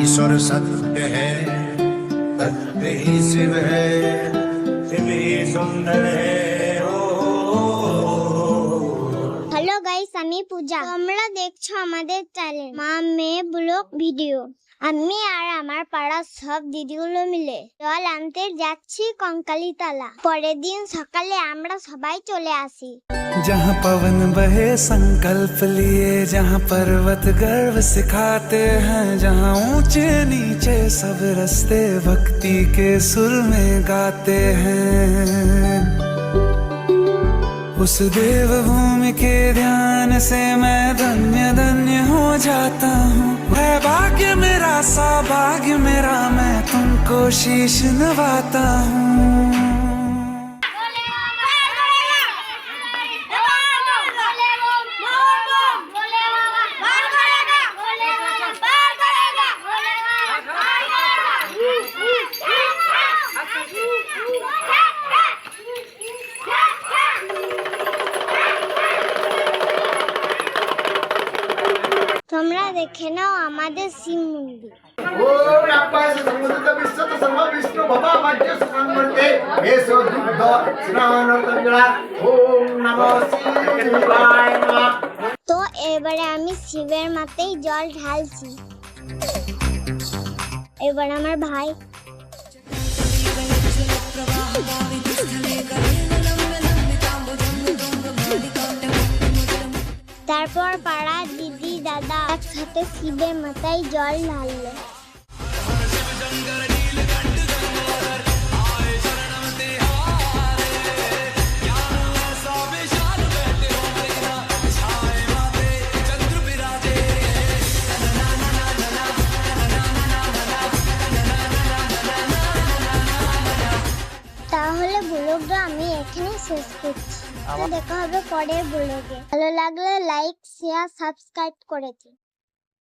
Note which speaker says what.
Speaker 1: ईश्वर सत्य है, सत्य ही शिव है, शिव ही सुंदर है।
Speaker 2: হ্যালো গাইস, আমি পূজা। তোমরা দেখছো আমাদের চ্যানেল মা মেয়ে ব্লগ ভিডিও। আমি আর আমার পাড়ার সব দিদিগুলো মিলে জল আনতে যাচ্ছি কঙ্কালীতলা। পরের দিন সকালে আমরা সবাই চলে আসি।
Speaker 3: जहाँ पवन बहे संकल्प लिए, जहाँ पर्वत गर्व सिखाते हैं, जहाँ ऊंचे नीचे सब रास्ते भक्ति के सुर में गाते हैं। उस देव भूमि के ध्यान से मैं धन्य धन्य हो जाता हूँ। है भाग्य मेरा, सौभाग्य मेरा, मैं तुमको शीश नवाता हूँ।
Speaker 2: তোমরা দেখে নাও আমাদের শিব মন্দির।
Speaker 4: ओम व्यापाय समुद्र विश्व सर्व विष्णु भवा मध्य संवर्ते एसो दुग्ध स्नान कंजला ओम नमः शिवाय नमः।
Speaker 2: তো এবারে আমি শিবের মাথায় জল ঢালছি। এবার আমার ভাই, তারপর পাড়ার দিদি দাদা একসাথে শিবের মাথায় জল ঢাললো। তাহলে ব্লগটা আমি এখানে শেষ করছি। দেখা হবে পরের ব্লগে। ভালো লাগলে লাইক শেয়ার সাবস্ক্রাইব করে দিন।